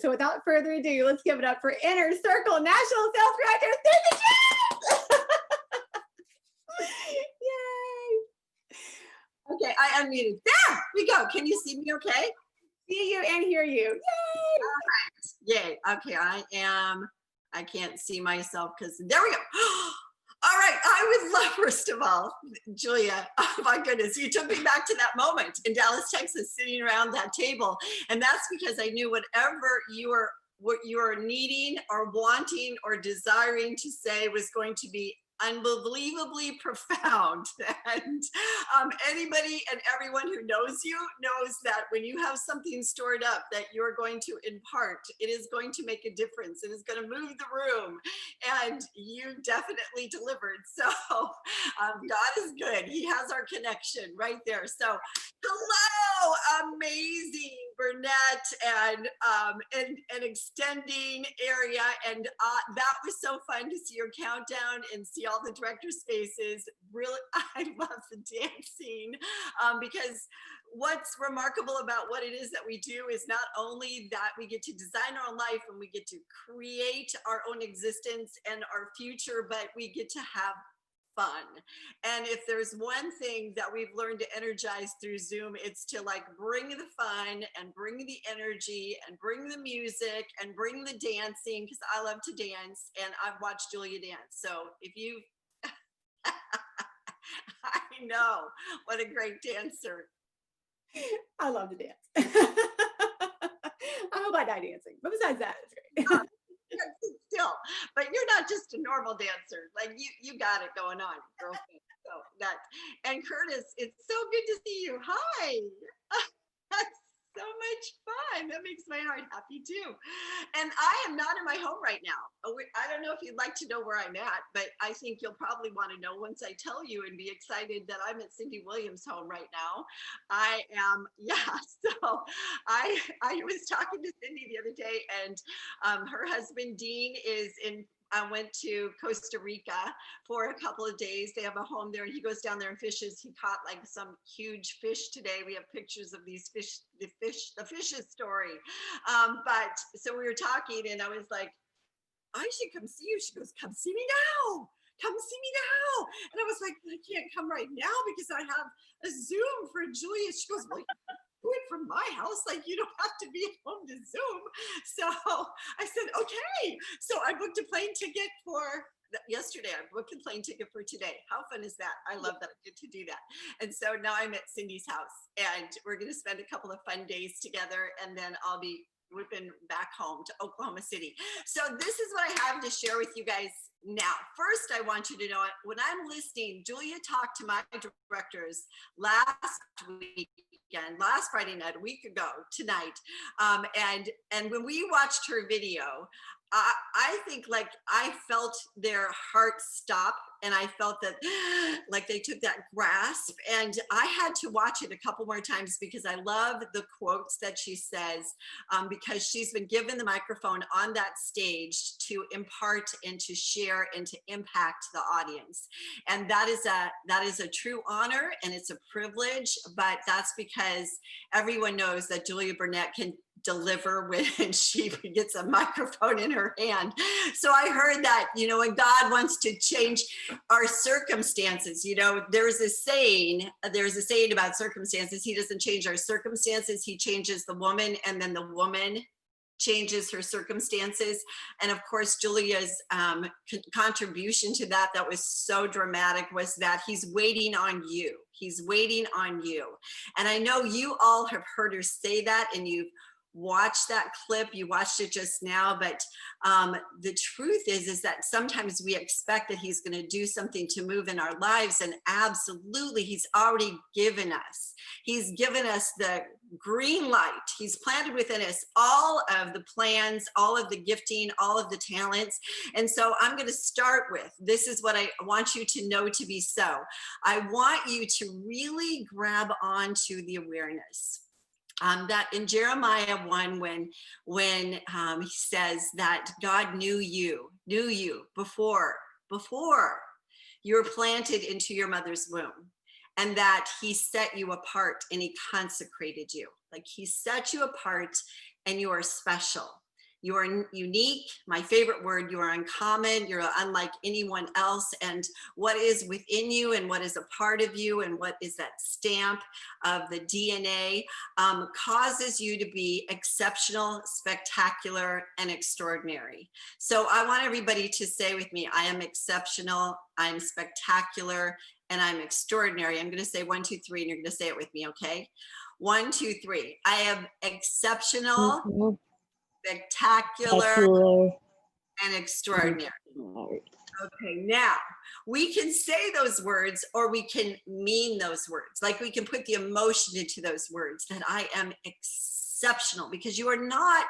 So without further ado, let's give it up for Inner Circle National Sales Director, Stacy. Yay! Okay, I unmuted. There we go. Can you see me okay? See you and hear you. Yay! All right. Yay. Okay, I can't see myself because there we go. All right, I would love, first of all, Julia, oh my goodness, you took me back to that moment in Dallas, Texas, sitting around that table. And that's because I knew whatever what you are needing or wanting or desiring to say was going to be unbelievably profound. And anybody and everyone who knows you knows that when you have something stored up that you're going to impart, it is going to make a difference. It is going to move the room, and you definitely delivered. So God is good. He has our connection right there. So hello, amazing Burnett, and extending area, and that was so fun to see your countdown and see all the director's faces. Really, I love the dancing, because what's remarkable about what it is that we do is not only that we get to design our own life and we get to create our own existence and our future, but we get to have fun. And if there's one thing that we've learned to energize through Zoom, it's to like bring the fun and bring the energy and bring the music and bring the dancing, because I love to dance and I've watched Julia dance. So if you, I know, what a great dancer. I love to dance. I hope I die dancing, but besides that, it's great. Still, but you're not just a normal dancer. Like you got it going on, girlfriend. So that, and Curtis, it's so good to see you. Hi. That's so much fun. That makes my heart happy too. And I am not in my home right now. I don't know if you'd like to know where I'm at, but I think you'll probably want to know once I tell you, and be excited that I'm at Cindy Williams' home right now. I am, yeah. So I was talking to Cindy the other day, and her husband Dean is in. I went to Costa Rica for a couple of days. They have a home there, and he goes down there and fishes. He caught like some huge fish today. We have pictures of these fish, the fish's story. But so we were talking, and I was like, I should come see you. She goes, come see me now. Come see me now. And I was like, I can't come right now because I have a Zoom for Julia. She goes, well, do it from my house. Like, you don't have to be at home to Zoom. So I said, okay. So I booked a plane ticket for yesterday. I booked a plane ticket for today. How fun is that? I love that I get to do that. And so now I'm at Cindy's house, and we're going to spend a couple of fun days together, and then I'll be whipping back home to Oklahoma City. So this is what I have to share with you guys now. First, I want you to know, when I'm listening, Julia talked to my directors last Friday night, a week ago tonight. And when we watched her video, I think like I felt their heart stop, and I felt that like they took that grasp, and I had to watch it a couple more times because I love the quotes that she says, because she's been given the microphone on that stage to impart and to share and to impact the audience. And that is a true honor, and it's a privilege, but that's because everyone knows that Julia Burnett can deliver when she gets a microphone in her hand. So I heard that, when God wants to change our circumstances, there's a saying about circumstances. He doesn't change our circumstances. He changes the woman, and then the woman changes her circumstances. And of course, Julia's contribution to that was so dramatic, was that he's waiting on you. He's waiting on you. And I know you all have heard her say that, and you've watched that clip. You watched it just now, but the truth is that sometimes we expect that he's going to do something to move in our lives, and absolutely, he's already given us. He's given us the green light. He's planted within us all of the plans, all of the gifting, all of the talents. And so I'm going to start with, this is what I want you to know to be so. I want you to really grab onto the awareness. That in Jeremiah 1, when he says that God knew you before you were planted into your mother's womb, and that he set you apart and he consecrated you. Like, he set you apart and you are special. You are unique. My favorite word, you are uncommon. You're unlike anyone else. And what is within you and what is a part of you and what is that stamp of the DNA causes you to be exceptional, spectacular, and extraordinary. So I want everybody to say with me, I am exceptional, I'm spectacular, and I'm extraordinary. I'm going to say 1, 2, 3, and you're going to say it with me, okay? 1, 2, 3. I am exceptional, spectacular, Spectacular. and extraordinary. Okay, now we can say those words or we can mean those words. Like we can put the emotion into those words that I am exceptional, because you are not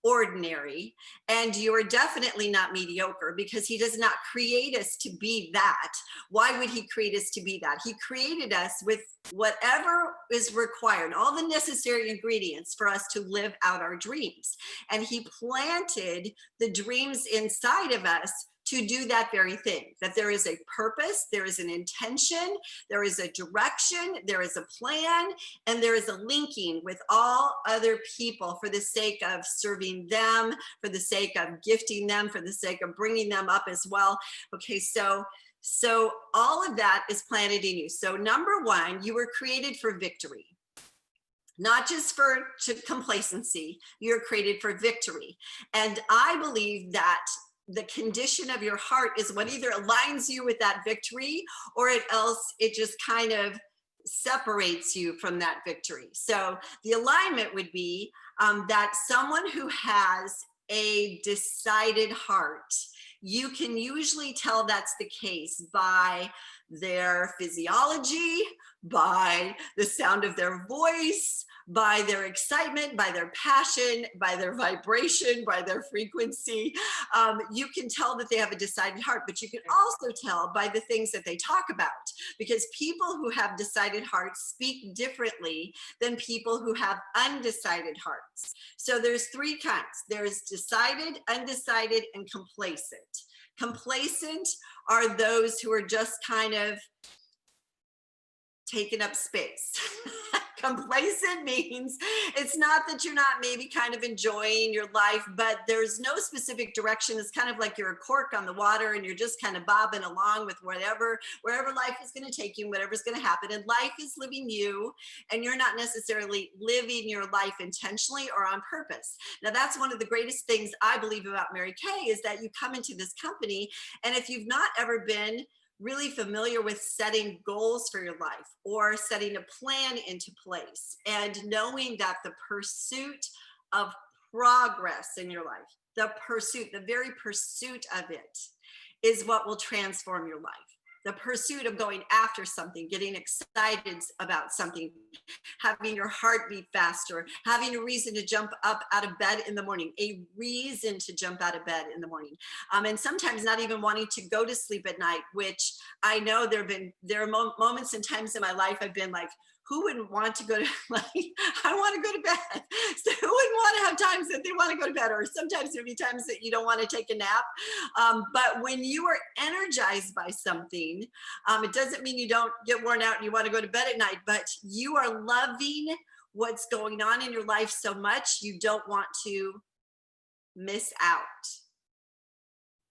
ordinary and you are definitely not mediocre, because he does not create us to be that. Why would he create us to be that? He created us with whatever is required, all the necessary ingredients for us to live out our dreams. And he planted the dreams inside of us to do that very thing, that there is a purpose, there is an intention, there is a direction, there is a plan, and there is a linking with all other people for the sake of serving them, for the sake of gifting them, for the sake of bringing them up as well. Okay, so all of that is planted in you. So number one, you were created for victory. Not just for complacency, you're created for victory. And I believe that the condition of your heart is what either aligns you with that victory or it just kind of separates you from that victory. So the alignment would be that someone who has a decided heart, you can usually tell that's the case by their physiology, by the sound of their voice, by their excitement, by their passion, by their vibration, by their frequency. You can tell that they have a decided heart, but you can also tell by the things that they talk about, because people who have decided hearts speak differently than people who have undecided hearts. So there's 3 kinds. There's decided, undecided, and complacent. Complacent are those who are just kind of taking up space. Complacent means it's not that you're not maybe kind of enjoying your life, but there's no specific direction. It's kind of like you're a cork on the water and you're just kind of bobbing along with wherever life is going to take you, whatever's going to happen. And life is living you, and you're not necessarily living your life intentionally or on purpose. Now, that's one of the greatest things I believe about Mary Kay, is that you come into this company, and if you've not ever been really familiar with setting goals for your life or setting a plan into place and knowing that the pursuit of progress in your life, the very pursuit of it is what will transform your life. The pursuit of going after something, getting excited about something, having your heart beat faster, having a reason to jump up out of bed in the morning, a reason to jump out of bed in the morning. And sometimes not even wanting to go to sleep at night, which I know there are moments and times in my life I've been like, who wouldn't want to go to, I want to go to bed. So who wouldn't want to have times that they want to go to bed? Or sometimes there'll be times that you don't want to take a nap. But when you are energized by something, it doesn't mean you don't get worn out and you want to go to bed at night, but you are loving what's going on in your life so much, you don't want to miss out.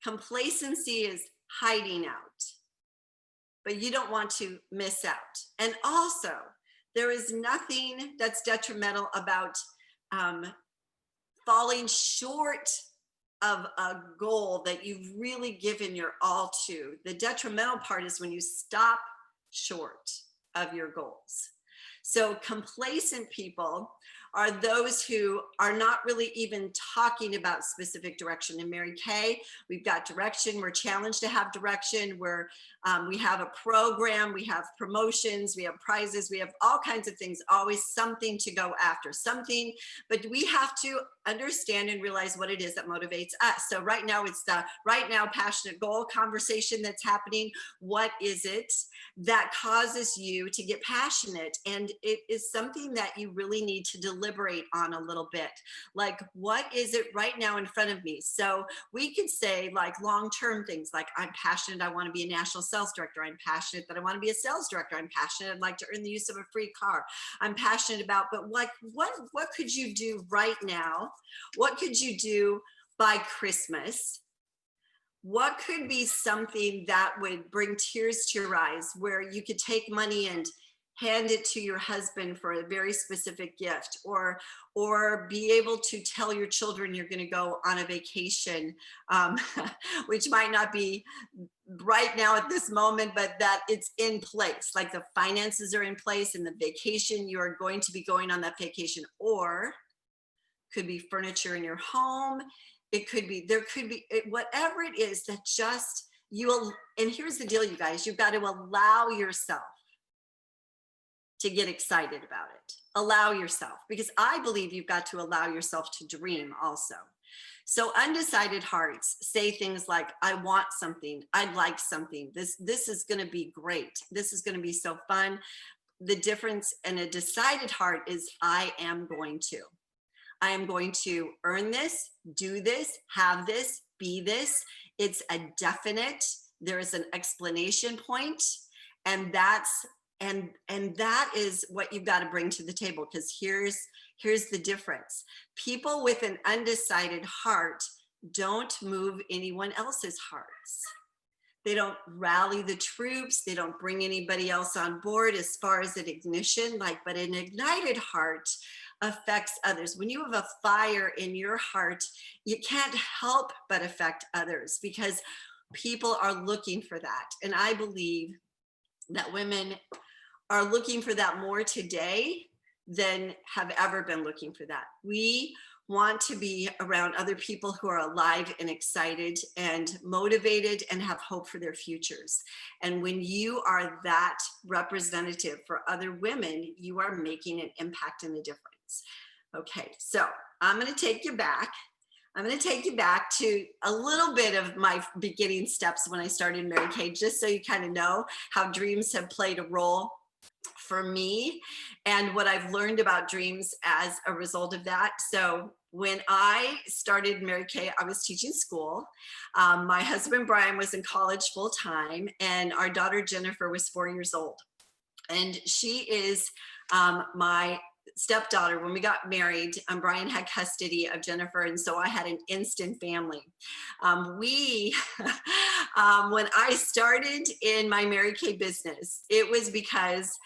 Complacency is hiding out, but you don't want to miss out. And also, there is nothing that's detrimental about falling short of a goal that you've really given your all to. The detrimental part is when you stop short of your goals. So complacent people are those who are not really even talking about specific direction. In Mary Kay, we've got direction. We're challenged to have direction. We have a program, we have promotions, we have prizes, we have all kinds of things, always something to go after, something, but we have to understand and realize what it is that motivates us. So right now, it's the right now passionate goal conversation that's happening. What is it that causes you to get passionate? And it is something that you really need to deliver deliberate on a little bit. Like, what is it right now in front of me? So we could say like long-term things like, I'm passionate, I want to be a national sales director. I'm passionate that I want to be a sales director. I'm passionate, I'd like to earn the use of a free car. I'm passionate about, but like, what could you do right now? What could you do by Christmas? What could be something that would bring tears to your eyes, where you could take money and hand it to your husband for a very specific gift, or be able to tell your children you're going to go on a vacation, which might not be right now at this moment, but that it's in place, like the finances are in place and the vacation, you are going to be going on that vacation. Or could be furniture in your home. It could be, there could be whatever it is that just you will. And here's the deal, you guys, you've got to allow yourself to get excited about it. Allow yourself, because I believe you've got to allow yourself to dream also. So undecided hearts say things like, I want something, I'd like something, this is going to be great, this is going to be so fun. The difference in a decided heart is, I am going to earn this, do this, have this, be this. It's a definite, there is an explanation point, and that is what you've got to bring to the table. Because here's the difference. People with an undecided heart don't move anyone else's hearts. They don't rally the troops. They don't bring anybody else on board as far as an ignition, but an ignited heart affects others. When you have a fire in your heart, you can't help but affect others, because people are looking for that. And I believe that women are looking for that more today than have ever been looking for that. We want to be around other people who are alive and excited and motivated and have hope for their futures. And when you are that representative for other women, you are making an impact and a difference. Okay, so I'm going to take you back. I'm going to take you back to a little bit of my beginning steps when I started Mary Kay, just so you kind of know how dreams have played a role for me and what I've learned about dreams as a result of that. So when I started Mary Kay, I was teaching school. My husband, Brian, was in college full time, and our daughter, Jennifer, was 4 years old. And she is my stepdaughter. When we got married, Brian had custody of Jennifer, and so I had an instant family. When I started in my Mary Kay business, it was because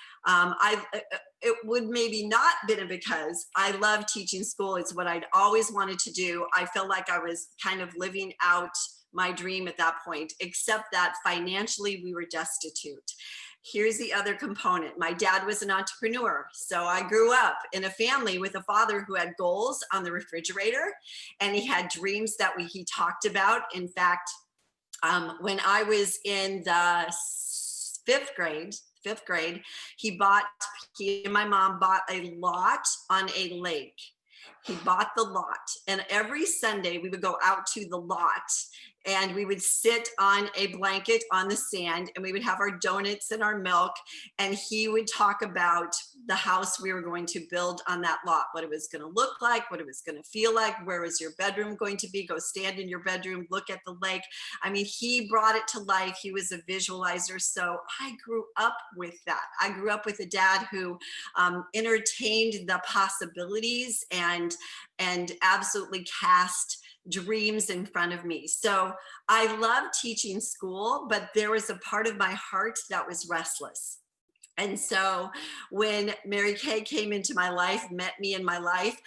it would maybe not been because I love teaching school. It's what I'd always wanted to do. I felt like I was kind of living out my dream at that point, except that financially we were destitute. Here's the other component. My dad was an entrepreneur. So I grew up in a family with a father who had goals on the refrigerator, and he had dreams that he talked about. In fact, when I was in the fifth grade, he and my mom bought a lot on a lake. He bought the lot, and every Sunday we would go out to the lot and we would sit on a blanket on the sand, and we would have our donuts and our milk, and he would talk about the house we were going to build on that lot, what it was going to look like, what it was going to feel like, where was your bedroom going to be, go stand in your bedroom, look at the lake. I mean, he brought it to life. He was a visualizer. So I grew up with that. I grew up with a dad who entertained the possibilities and absolutely cast dreams in front of me. So I love teaching school, but there was a part of my heart that was restless. And so when Mary Kay came into my life, met me in my life,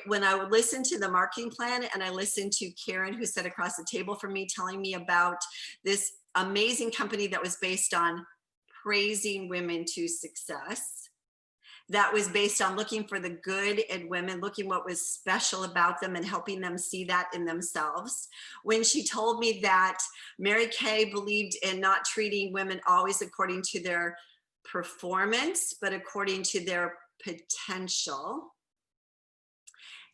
when I would listen to the marketing plan, and I listened to Karen, who sat across the table from me, telling me about this amazing company that was based on praising women to success, that was based on looking for the good in women, looking what was special about them and helping them see that in themselves. When she told me that Mary Kay believed in not treating women always according to their performance, but according to their potential,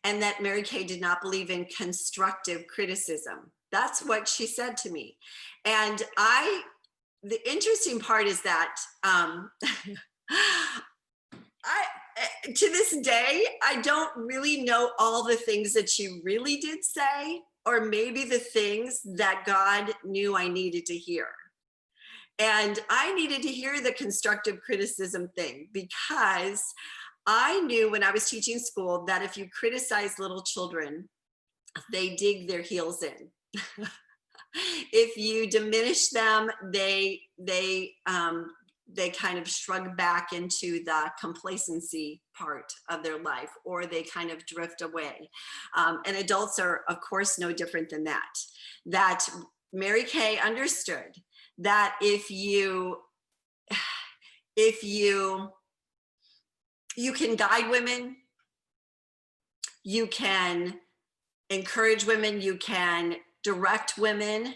and that Mary Kay did not believe in constructive criticism. That's what she said to me. And the interesting part is that to this day, I don't really know all the things that she really did say, or maybe the things that God knew I needed to hear. And I needed to hear the constructive criticism thing, because I knew when I was teaching school that if you criticize little children, they dig their heels in. If you diminish them, they kind of shrug back into the complacency part of their life, or they kind of drift away. And adults are, of course, no different than that. That Mary Kay understood that if you can guide women, you can encourage women, you can direct women,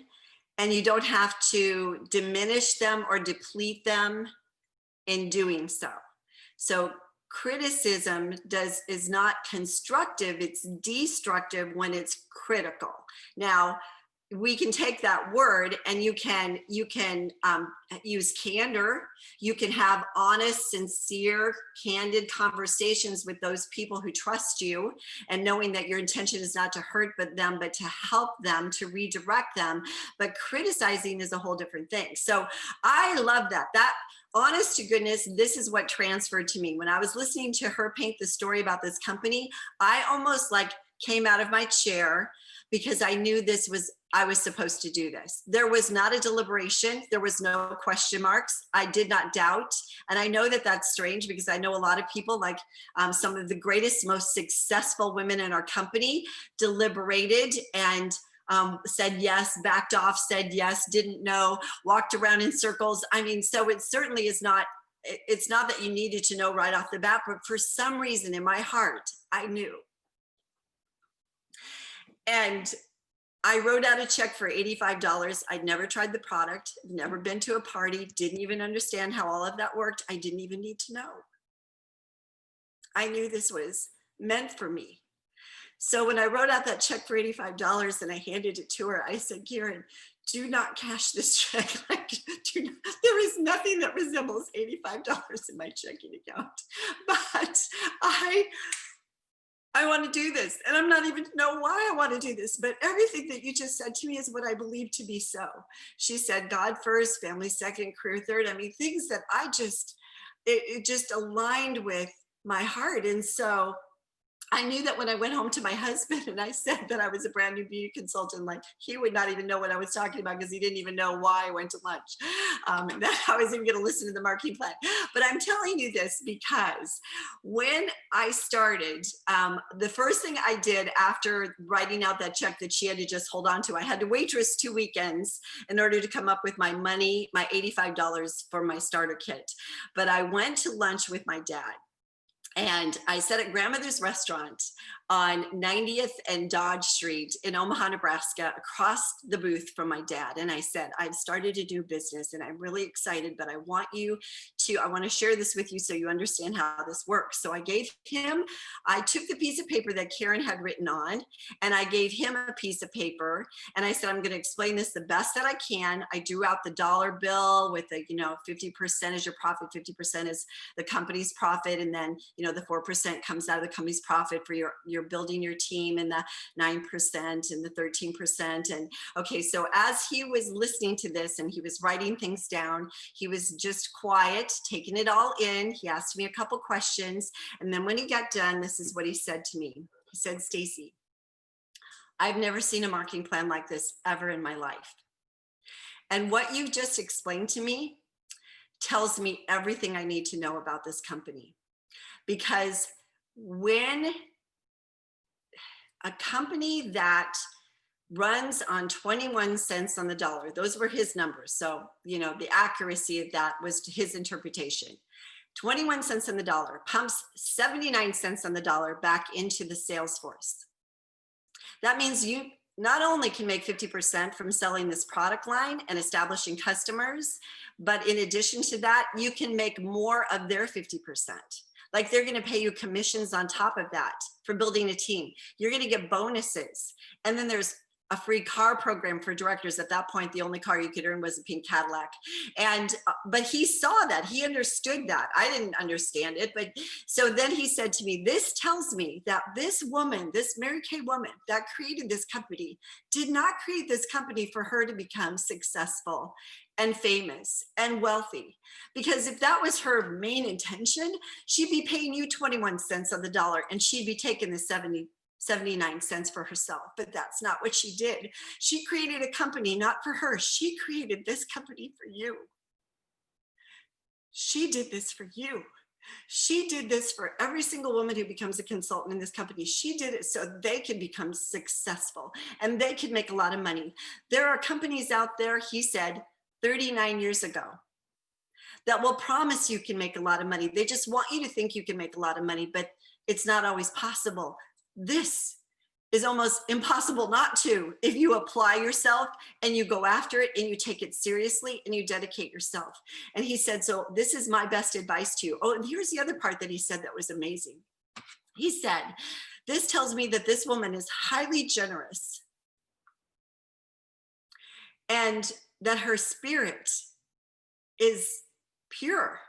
and you don't have to diminish them or deplete them in doing so. So criticism is not constructive, it's destructive when it's critical. Now, we can take that word and you can use candor. You can have honest, sincere, candid conversations with those people who trust you, and knowing that your intention is not to hurt them, but to help them, to redirect them. But criticizing is a whole different thing. So I love that. Honest to goodness, this is what transferred to me. When I was listening to her paint the story about this company, I almost like came out of my chair, because I knew I was supposed to do this. There was not a deliberation. There was no question marks. I did not doubt. And I know that that's strange, because I know a lot of people, like some of the greatest, most successful women in our company, deliberated and said yes, backed off, said yes, didn't know, walked around in circles. I mean, so it certainly is not, it's not that you needed to know right off the bat, but for some reason in my heart, I knew. And I wrote out a check for $85. I'd never tried the product, never been to a party, didn't even understand how all of that worked. I didn't even need to know. I knew this was meant for me. So when I wrote out that check for $85 and I handed it to her, I said, Karen, do not cash this check. There is nothing that resembles $85 in my checking account. But I want to do this, and I'm not even know why I want to do this, but everything that you just said to me is what I believe to be so. She said, God first, family second, career third. I mean, things that it just aligned with my heart. And so I knew that when I went home to my husband and I said that I was a brand new beauty consultant, like he would not even know what I was talking about, because he didn't even know why I went to lunch. And that I was even going to listen to the marketing plan. But I'm telling you this because when I started, the first thing I did after writing out that check that she had to just hold on to, I had to waitress 2 weekends in order to come up with my money, my $85 for my starter kit. But I went to lunch with my dad. And I sat at grandmother's restaurant on 90th and Dodge Street in Omaha, Nebraska, across the booth from my dad. And I said, I've started to do business and I'm really excited, but I want to share this with you so you understand how this works. So I took the piece of paper that Karen had written on, and I gave him a piece of paper. And I said, I'm going to explain this the best that I can. I drew out the dollar bill with the, 50% is your profit, 50% is the company's profit. And then, the 4% comes out of the company's profit for you're building your team, and the 9% and the 13%. And okay, so as he was listening to this and he was writing things down, he was just quiet, taking it all in. He asked me a couple questions. And then when he got done, this is what he said to me. He said, Stacy, I've never seen a marketing plan like this ever in my life. And what you just explained to me tells me everything I need to know about this company. Because when a company that runs on 21 cents on the dollar, those were his numbers. So, the accuracy of that was his interpretation. 21 cents on the dollar pumps 79 cents on the dollar back into the sales force. That means you not only can make 50% from selling this product line and establishing customers, but in addition to that, you can make more of their 50%. Like they're going to pay you commissions on top of that for building a team. You're going to get bonuses. And then there's a free car program for directors. At that point, the only car you could earn was a pink Cadillac. And, but he saw that, he understood that. I didn't understand it. But so then he said to me, this tells me that this woman, this Mary Kay woman that created this company did not create this company for her to become successful and famous and wealthy. Because if that was her main intention, she'd be paying you 21 cents on the dollar and she'd be taking the 79 cents for herself. But that's not what she did. She created a company not for her. She created this company for you. She did this for you. She did this for every single woman who becomes a consultant in this company. She did it so they could become successful and they could make a lot of money. There are companies out there, he said 39 years ago, that will promise you can make a lot of money. They just want you to think you can make a lot of money, but it's not always possible. This is almost impossible not to if you apply yourself and you go after it and you take it seriously and you dedicate yourself. And he said, so this is my best advice to you. Oh, and here's the other part that he said that was amazing. He said, this tells me that this woman is highly generous and that her spirit is pure.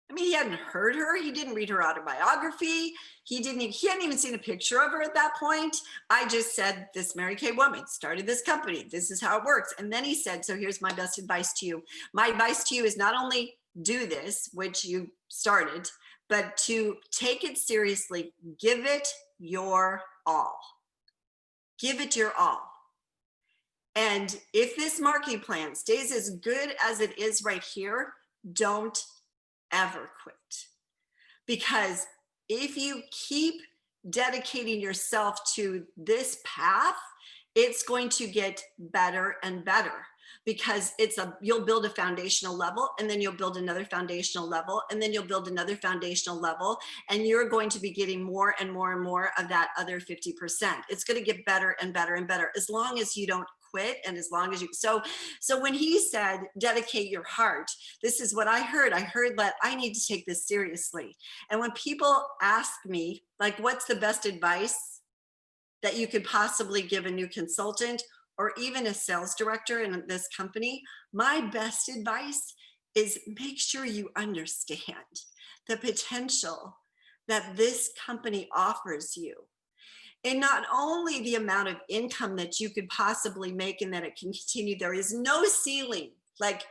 I mean, he hadn't heard her. He didn't read her autobiography. He hadn't even seen a picture of her at that point. I just said, this Mary Kay woman started this company. This is how it works. And then he said, so here's my best advice to you. My advice to you is not only do this, which you started, but to take it seriously. Give it your all. Give it your all. And if this marketing plan stays as good as it is right here, don't ever quit. Because if you keep dedicating yourself to this path, it's going to get better and better, because you'll build a foundational level, and then you'll build another foundational level, and then you'll build another foundational level, and you're going to be getting more and more and more of that other 50%. It's going to get better and better and better, as long as you don't quit, and as long as you, so when he said dedicate your heart, this is what I heard that I need to take this seriously. And when people ask me, like, what's the best advice that you could possibly give a new consultant or even a sales director in this company, my best advice is make sure you understand the potential that this company offers you. And not only the amount of income that you could possibly make and that it can continue, there is no ceiling. Like,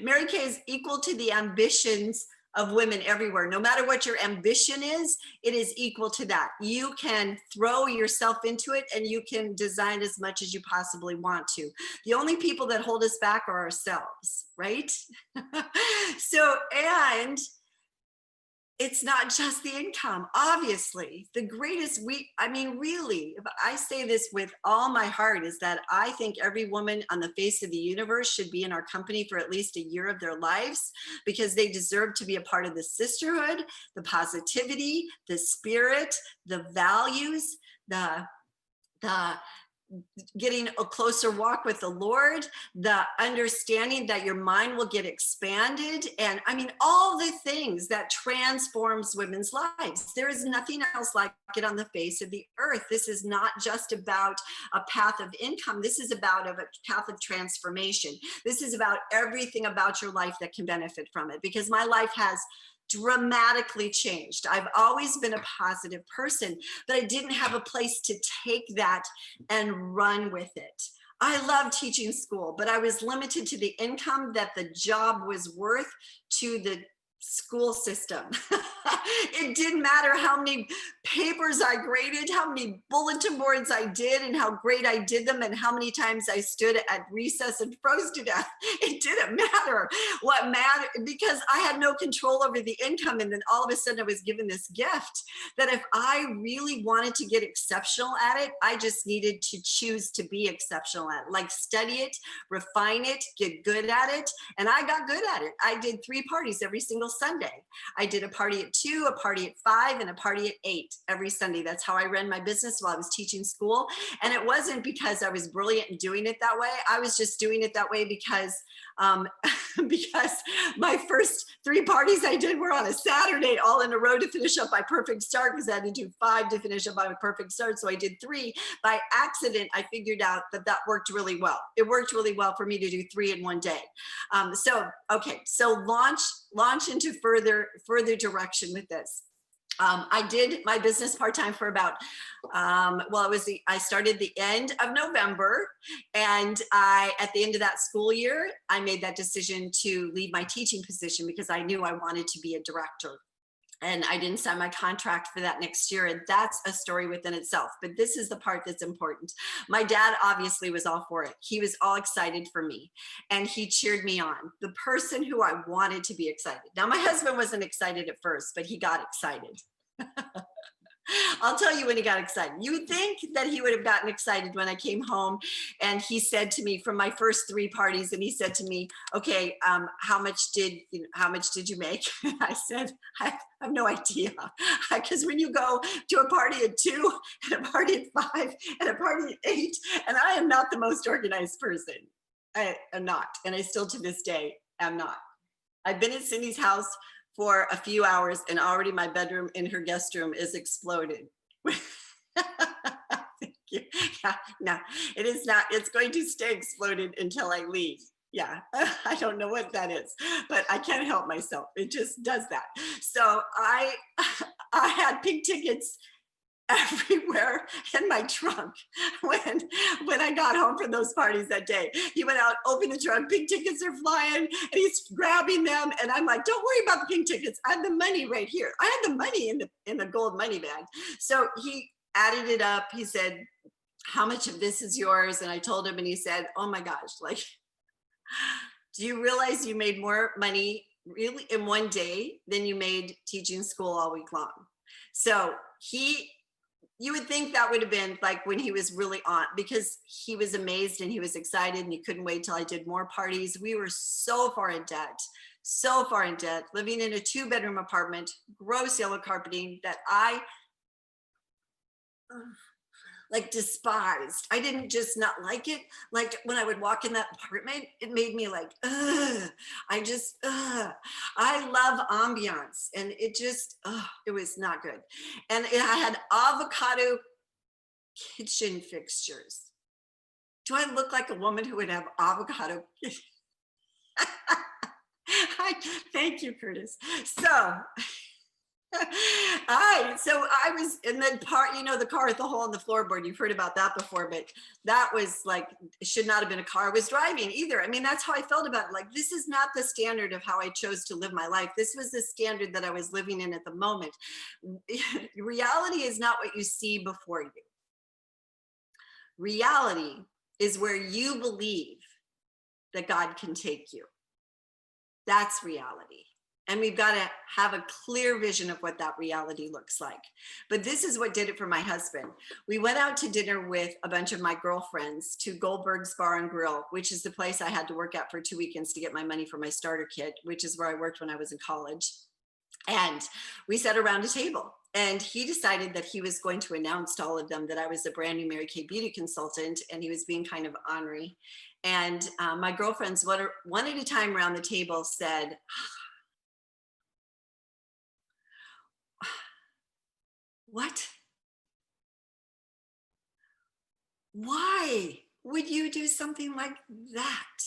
Mary Kay is equal to the ambitions of women everywhere. No matter what your ambition is, it is equal to that. You can throw yourself into it and you can design as much as you possibly want to. The only people that hold us back are ourselves, right? So, and it's not just the income. Obviously, the greatest, really, if I say this with all my heart, is that I think every woman on the face of the universe should be in our company for at least a year of their lives, because they deserve to be a part of the sisterhood, the positivity, the spirit, the values, the getting a closer walk with the Lord, the understanding that your mind will get expanded, and all the things that transforms women's lives. There is nothing else like it on the face of the earth. This is not just about a path of income. This is about a path of transformation. This is about everything about your life that can benefit from it, because my life has dramatically changed. I've always been a positive person, but I didn't have a place to take that and run with it. I love teaching school, but I was limited to the income that the job was worth to the school system. It didn't matter how many papers I graded, how many bulletin boards I did, and how great I did them, and how many times I stood at recess and froze to death. It didn't matter. What mattered, because I had no control over the income, and then all of a sudden I was given this gift that if I really wanted to get exceptional at it, I just needed to choose to be exceptional at it, like study it, refine it, get good at it, and I got good at it. I did 3 parties every single Sunday. I did a party at 2, a party at 5, and a party at 8 every Sunday. That's how I ran my business while I was teaching school. And it wasn't because I was brilliant in doing it that way. I was just doing it that way because because my first 3 parties I did were on a Saturday, all in a row to finish up my perfect start, because I had to do 5 to finish up my perfect start. So I did 3. By accident, I figured out that that worked really well. It worked really well for me to do 3 in one day. Okay, so launch into further direction with this. I did my business part-time for about, I started the end of November, and at the end of that school year, I made that decision to leave my teaching position because I knew I wanted to be a director. And I didn't sign my contract for that next year. And that's a story within itself. But this is the part that's important. My dad obviously was all for it. He was all excited for me. And he cheered me on. The person who I wanted to be excited. Now, my husband wasn't excited at first, but he got excited. I'll tell you when he got excited. You would think that he would have gotten excited when I came home and he said to me from my first 3 parties, and he said to me, okay, how much did you make? I said, I have no idea. Because when you go to a party at 2 and a party at 5 and a party at 8, and I am not the most organized person. I am not. And I still to this day am not. I've been at Cindy's house for a few hours and already my bedroom in her guest room is exploded. Thank you. Yeah, no, it is not. It's going to stay exploded until I leave. Yeah, I don't know what that is, but I can't help myself. It just does that. So I had pink tickets everywhere in my trunk when I got home from those parties that day. He went out, opened the trunk, pink tickets are flying, and he's grabbing them. And I'm like, don't worry about the pink tickets. I have the money right here. I had the money in the gold money bag. So he added it up. He said, how much of this is yours? And I told him, and he said, oh my gosh, like, do you realize you made more money really in one day than you made teaching school all week long? So you would think that would have been like when he was really on, because he was amazed and he was excited and he couldn't wait till I did more parties. We were so far in debt, living in a 2-bedroom apartment, gross yellow carpeting that I like despised. I didn't just not like it. Like when I would walk in that apartment, it made me like, ugh. I love ambiance, and it just, it was not good. And I had avocado kitchen fixtures. Do I look like a woman who would have avocado? Thank you, Curtis. So I was in the part, the car with the hole in the floorboard. You've heard about that before, but that was like, it should not have been a car I was driving either. I mean, that's how I felt about it. Like, this is not the standard of how I chose to live my life. This was the standard that I was living in at the moment. Reality is not what you see before you. Reality is where you believe that God can take you. That's reality. And we've got to have a clear vision of what that reality looks like. But this is what did it for my husband. We went out to dinner with a bunch of my girlfriends to Goldberg's Bar and Grill, which is the place I had to work at for 2 weekends to get my money for my starter kit, which is where I worked when I was in college. And we sat around a table. And he decided that he was going to announce to all of them that I was a brand new Mary Kay beauty consultant, and he was being kind of ornery. And my girlfriends, one at a time around the table, said, what? Why would you do something like that?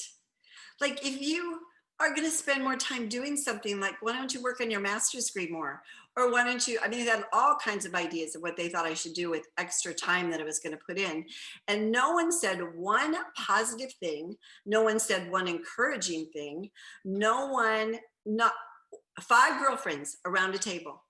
Like, if you are going to spend more time doing something, like, why don't you work on your master's degree more? Or why don't you, they had all kinds of ideas of what they thought I should do with extra time that I was going to put in. And no one said one positive thing. No one said one encouraging thing. Not 5 girlfriends around a table.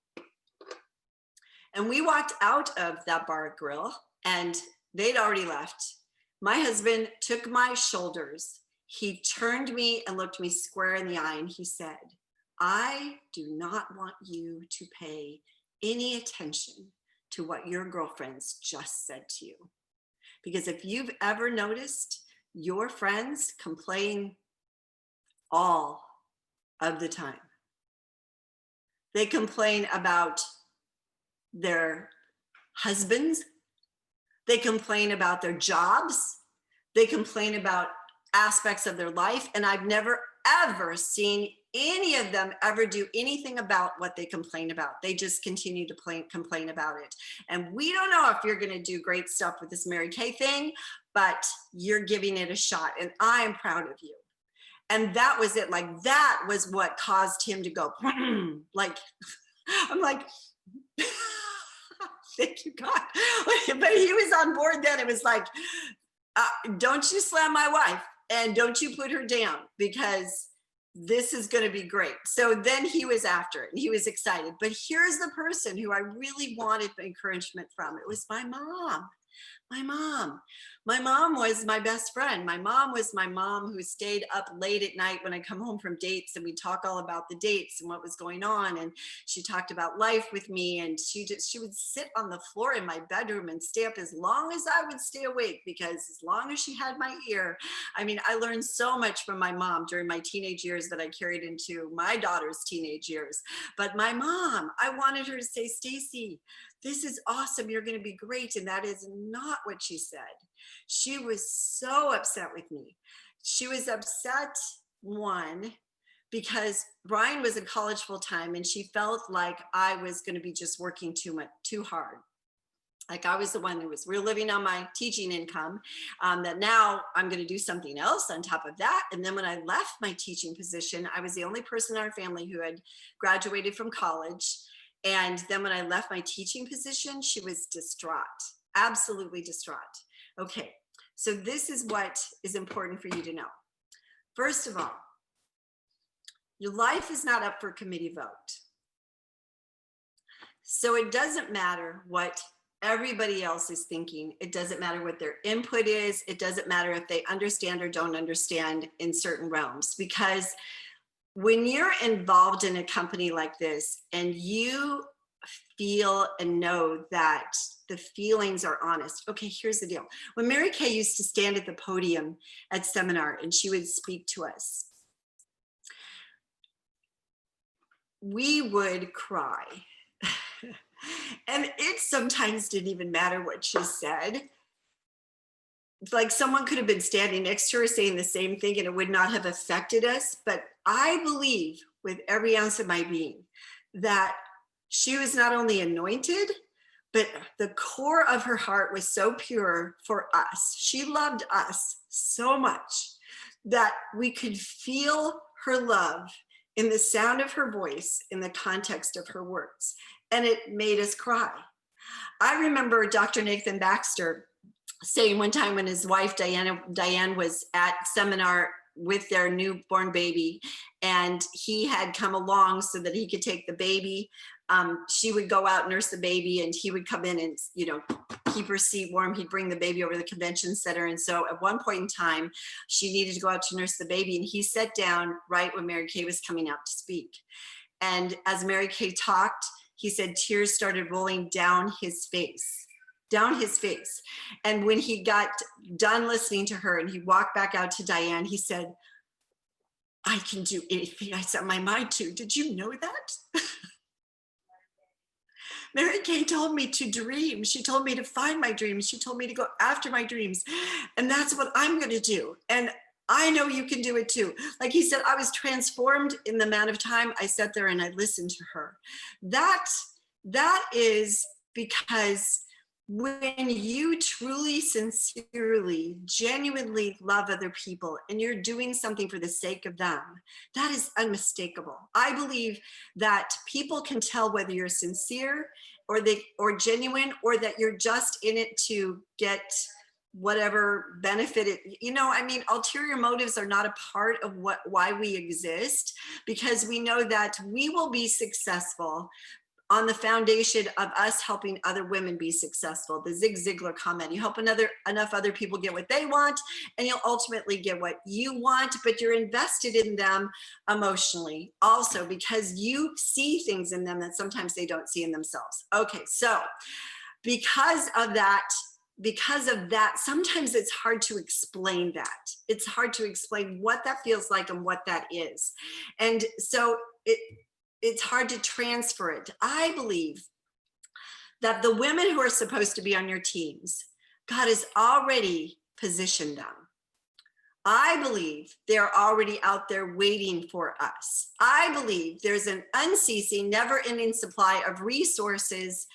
And we walked out of that bar grill and they'd already left. My husband took my shoulders. He turned me and looked me square in the eye and he said, I do not want you to pay any attention to what your girlfriends just said to you. Because if you've ever noticed, your friends complain all of the time. They complain about their husbands. They complain about their jobs. They complain about aspects of their life. And I've never, ever seen any of them ever do anything about what they complain about. They just continue to complain about it. And we don't know if you're going to do great stuff with this Mary Kay thing, but you're giving it a shot. And I am proud of you. And that was it. Like, that was what caused him to go, like, I'm like, thank you, God. But he was on board then. It was like, don't you slam my wife and don't you put her down, because this is going to be great. So then he was after it and he was excited. But here's the person who I really wanted encouragement from. It was my mom. My mom. My mom was my best friend. My mom was my mom who stayed up late at night when I come home from dates, and we talk all about the dates and what was going on. And she talked about life with me, and she would sit on the floor in my bedroom and stay up as long as I would stay awake, because as long as she had my ear. I mean, I learned so much from my mom during my teenage years that I carried into my daughter's teenage years. But my mom, I wanted her to say, Stacy, this is awesome. You're going to be great. And that is not what she said. She was so upset with me. She was upset, one, because Brian was in college full time and she felt like I was going to be just working too hard. Like I was the one who was living on my teaching income, that now I'm going to do something else on top of that. And then when I left my teaching position, I was the only person in our family who had graduated from college. And then when I left my teaching position, she was distraught, absolutely distraught. Okay, so this is what is important for you to know. First of all, your life is not up for committee vote. So it doesn't matter what everybody else is thinking. It doesn't matter what their input is. It doesn't matter if they understand or don't understand in certain realms, because when you're involved in a company like this and you feel and know that the feelings are honest. Okay, here's the deal. When Mary Kay used to stand at the podium at seminar and she would speak to us, we would cry. And it sometimes didn't even matter what she said. Like someone could have been standing next to her saying the same thing and it would not have affected us. But I believe with every ounce of my being that she was not only anointed, but the core of her heart was so pure for us. She loved us so much that we could feel her love in the sound of her voice, in the context of her words. And it made us cry. I remember Dr. Nathan Baxter saying one time when his wife Diane was at seminar with their newborn baby, and he had come along so that he could take the baby. She would go out, nurse the baby, and he would come in and, keep her seat warm. He'd bring the baby over to the convention center. And so at one point in time, she needed to go out to nurse the baby, and he sat down right when Mary Kay was coming out to speak. And as Mary Kay talked, he said tears started rolling down his face. And when he got done listening to her and he walked back out to Diane, he said, I can do anything I set my mind to. Did you know that? Mary Kay told me to dream. She told me to find my dreams. She told me to go after my dreams. And that's what I'm going to do. And I know you can do it too. Like he said, I was transformed in the amount of time I sat there and I listened to her. That is because when you truly, sincerely, genuinely love other people and you're doing something for the sake of them, that is unmistakable. I believe that people can tell whether you're sincere or genuine, or that you're just in it to get whatever benefit it, ulterior motives are not a part of why we exist, because we know that we will be successful on the foundation of us helping other women be successful. The Zig Ziglar comment, you help enough other people get what they want, and you'll ultimately get what you want, but you're invested in them emotionally also, because you see things in them that sometimes they don't see in themselves. Okay, so because of that, sometimes it's hard to explain that. It's hard to explain what that feels like and what that is. And so it's hard to transfer it. I believe that the women who are supposed to be on your teams, God has already positioned them. I believe they're already out there waiting for us. I believe there's an unceasing, never-ending supply of resources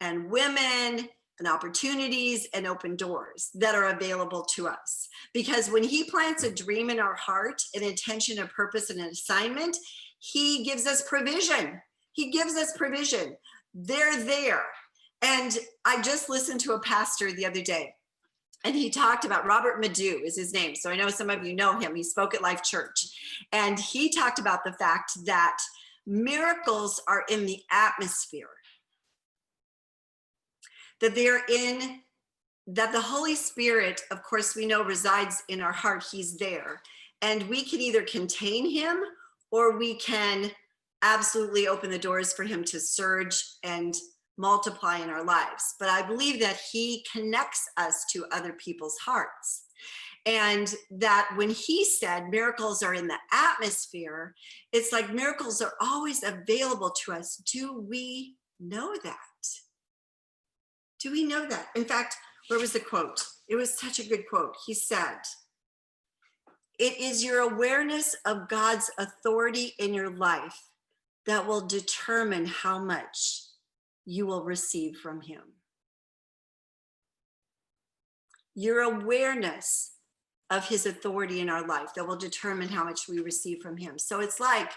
and women and opportunities and open doors that are available to us. Because when he plants a dream in our heart, an intention, a purpose, and an assignment, he gives us provision. He gives us provision. They're there. And I just listened to a pastor the other day, and he talked about, Robert Madu is his name. So I know some of you know him. He spoke at Life Church. And he talked about the fact that miracles are in the atmosphere, that that the Holy Spirit, of course, we know resides in our heart. He's there. And we can either contain him, or we can absolutely open the doors for him to surge and multiply in our lives. But I believe that he connects us to other people's hearts. And that when he said miracles are in the atmosphere, it's like miracles are always available to us. Do we know that? Do we know that? In fact, where was the quote? It was such a good quote. He said, "It is your awareness of God's authority in your life that will determine how much you will receive from him." Your awareness of his authority in our life that will determine how much we receive from him. So it's like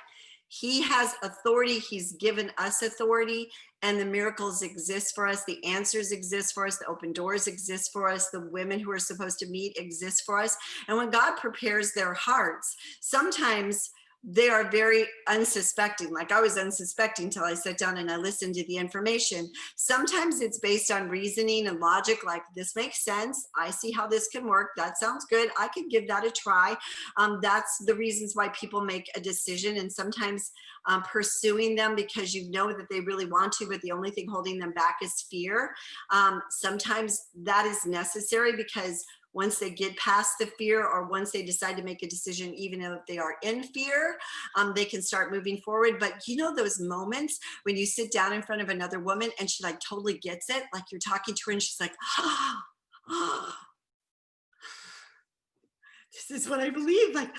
he has authority, he's given us authority, and the miracles exist for us, the answers exist for us, the open doors exist for us, the women who are supposed to meet exist for us. And when God prepares their hearts, sometimes they are very unsuspecting. Like I was unsuspecting till I sat down and I listened to the information. Sometimes it's based on reasoning and logic, like this makes sense. I see how this can work. That sounds good. I could give that a try. That's the reasons why people make a decision, and sometimes pursuing them because you know that they really want to, but the only thing holding them back is fear. Sometimes that is necessary because once they get past the fear, or once they decide to make a decision, even if they are in fear, they can start moving forward. But you know those moments when you sit down in front of another woman and she like totally gets it, like you're talking to her and she's like, this is what I believe. Like,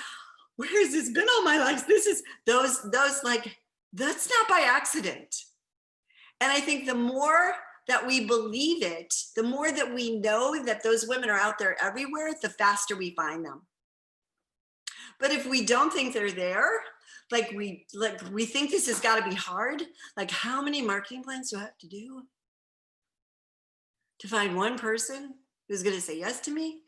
where has this been all my life? This is those like, that's not by accident. And I think the more that we believe it, the more that we know that those women are out there everywhere, the faster we find them. But if we don't think they're there, like we think this has got to be hard, like how many marketing plans do I have to do to find one person who's going to say yes to me?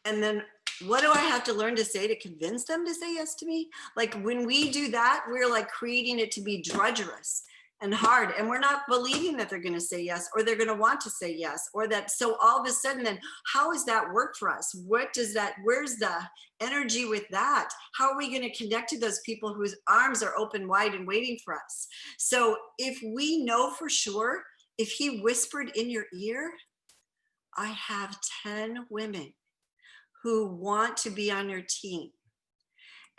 And then what do I have to learn to say to convince them to say yes to me? Like when we do that, we're like creating it to be drudgerous and hard, and we're not believing that they're going to say yes, or they're going to want to say yes, or that. So all of a sudden, then how does that work for us? What does that, where's the energy with that? How are we going to connect to those people whose arms are open wide and waiting for us? So if we know for sure, if he whispered in your ear, I have 10 women who want to be on your team.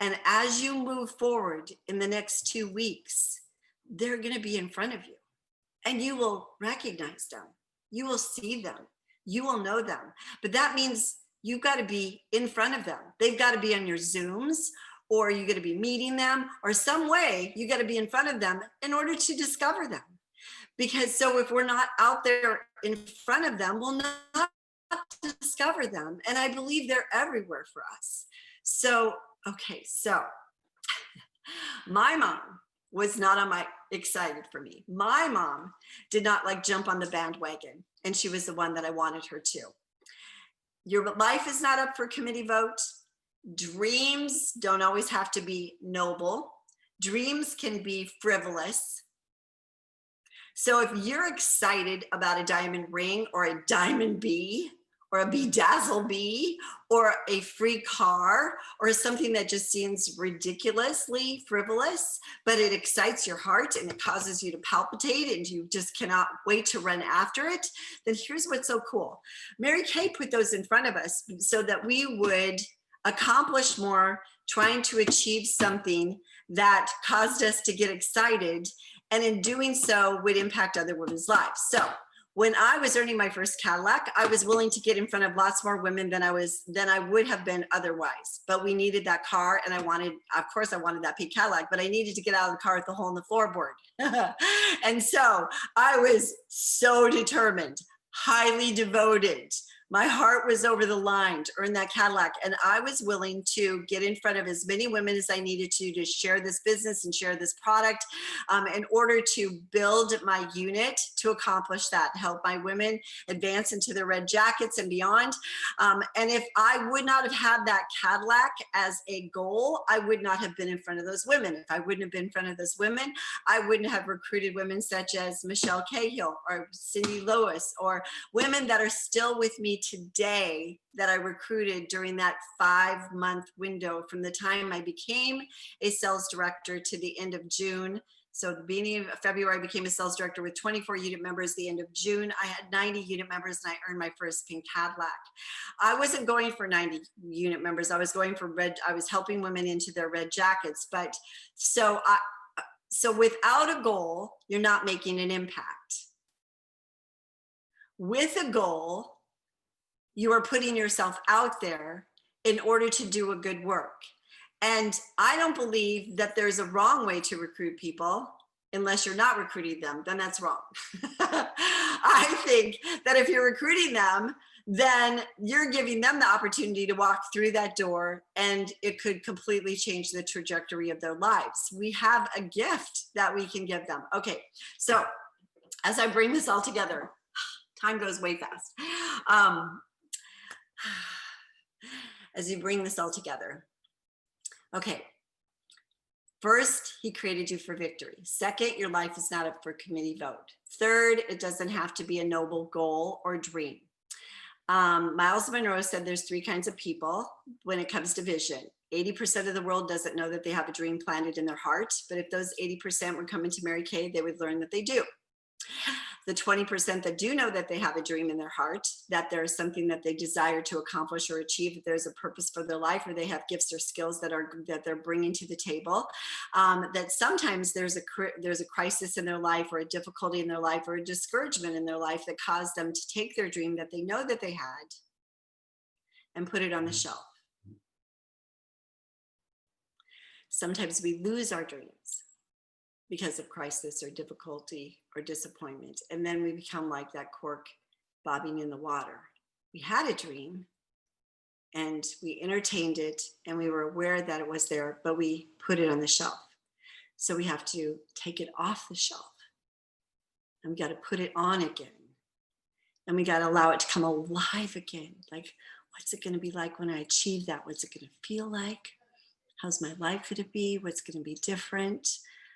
And as you move forward in the next 2 weeks, they're going to be in front of you, and you will recognize them. You will see them. You will know them. But that means you've got to be in front of them. They've got to be on your Zooms, or you're going to be meeting them, or some way you got to be in front of them in order to discover them. Because so if we're not out there in front of them, we'll not discover them. And I believe they're everywhere for us. So, okay, so my mom was not on my excited for me. My mom did not like jump on the bandwagon, and she was the one that I wanted her to. Your life is not up for committee vote. Dreams don't always have to be noble. Dreams can be frivolous. So if you're excited about a diamond ring or a diamond bee or a bedazzle bee or a free car or something that just seems ridiculously frivolous, but it excites your heart and it causes you to palpitate and you just cannot wait to run after it, then here's what's so cool. Mary Kay put those in front of us so that we would accomplish more, trying to achieve something that caused us to get excited, and in doing so would impact other women's lives. So when I was earning my first Cadillac, I was willing to get in front of lots more women than I would have been otherwise. But we needed that car, and of course I wanted that pink Cadillac, but I needed to get out of the car with the hole in the floorboard. And so I was so determined, highly devoted. My heart was over the line to earn that Cadillac, and I was willing to get in front of as many women as I needed to share this business and share this product in order to build my unit to accomplish that, help my women advance into their red jackets and beyond. And if I would not have had that Cadillac as a goal, I would not have been in front of those women. If I wouldn't have been in front of those women, I wouldn't have recruited women such as Michelle Cahill or Cindy Lewis, or women that are still with me today that I recruited during that 5-month window from the time I became a sales director to the end of June. So the beginning of February, I became a sales director with 24 unit members. The end of June, I had 90 unit members, and I earned my first pink Cadillac. I wasn't going for 90 unit members. I was going for I was helping women into their red jackets. But so without a goal, you're not making an impact. With a goal, you are putting yourself out there in order to do a good work. And I don't believe that there's a wrong way to recruit people unless you're not recruiting them, then that's wrong. I think that if you're recruiting them, then you're giving them the opportunity to walk through that door, and it could completely change the trajectory of their lives. We have a gift that we can give them. Okay, so as I bring this all together, time goes way fast. As you bring this all together. Okay. First, he created you for victory. Second, your life is not up for committee vote. Third, it doesn't have to be a noble goal or dream. Miles Monroe said there's 3 kinds of people when it comes to vision. 80% of the world doesn't know that they have a dream planted in their heart, but if those 80% were coming to Mary Kay, they would learn that they do. The 20% that do know that they have a dream in their heart, that there is something that they desire to accomplish or achieve, that there's a purpose for their life, or they have gifts or skills that they're bringing to the table, that sometimes there's a crisis in their life, or a difficulty in their life, or a discouragement in their life that caused them to take their dream that they know that they had and put it on the shelf. Sometimes we lose our dreams because of crisis or difficulty or disappointment. And then we become like that cork bobbing in the water. We had a dream and we entertained it and we were aware that it was there, but we put it on the shelf. So we have to take it off the shelf and we got to put it on again. And we got to allow it to come alive again. Like, what's it going to be like when I achieve that? What's it going to feel like? How's my life going to be? What's going to be different?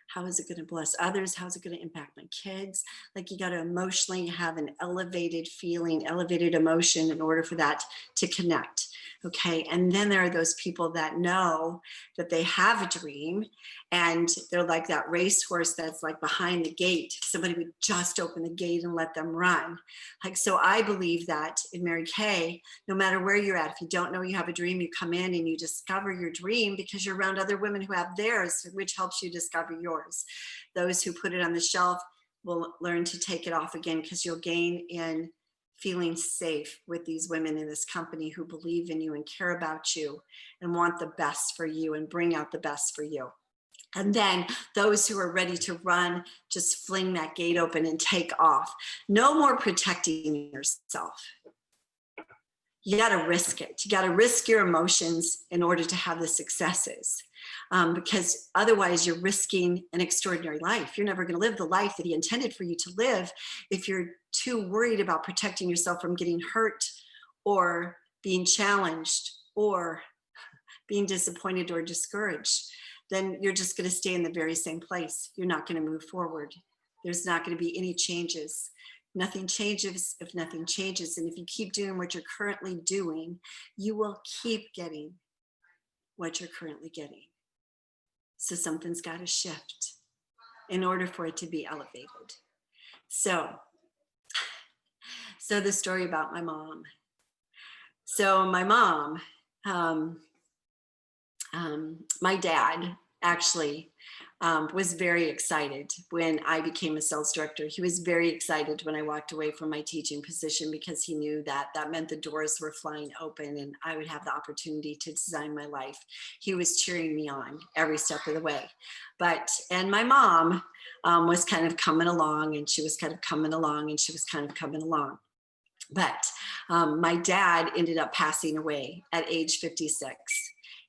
How is it going to bless others? How is it going to impact my kids? Like, you got to emotionally have an elevated feeling, elevated emotion in order for that to connect. Okay. And then there are those people that know that they have a dream and they're like that racehorse that's like behind the gate. Somebody would just open the gate and let them run. Like, so I believe that in Mary Kay, no matter where you're at, if you don't know you have a dream, you come in and you discover your dream because you're around other women who have theirs, which helps you discover yours. Those who put it on the shelf will learn to take it off again because you'll gain in feeling safe with these women in this company who believe in you and care about you and want the best for you and bring out the best for you. And then those who are ready to run, just fling that gate open and take off. No more protecting yourself. You got to risk it. You got to risk your emotions in order to have the successes. Because otherwise you're risking an extraordinary life. You're never going to live the life that he intended for you to live if you're too worried about protecting yourself from getting hurt or being challenged or being disappointed or discouraged. Then you're just going to stay in the very same place. You're not going to move forward. There's not going to be any changes. Nothing changes if nothing changes. And if you keep doing what you're currently doing, you will keep getting what you're currently getting. So something's got to shift in order for it to be elevated. So the story about my mom. So my mom, my dad actually was very excited when I became a sales director. He was very excited when I walked away from my teaching position because he knew that that meant the doors were flying open and I would have the opportunity to design my life. He was cheering me on every step of the way. And my mom was kind of coming along, and she was kind of coming along, and she was kind of coming along. But my dad ended up passing away at age 56.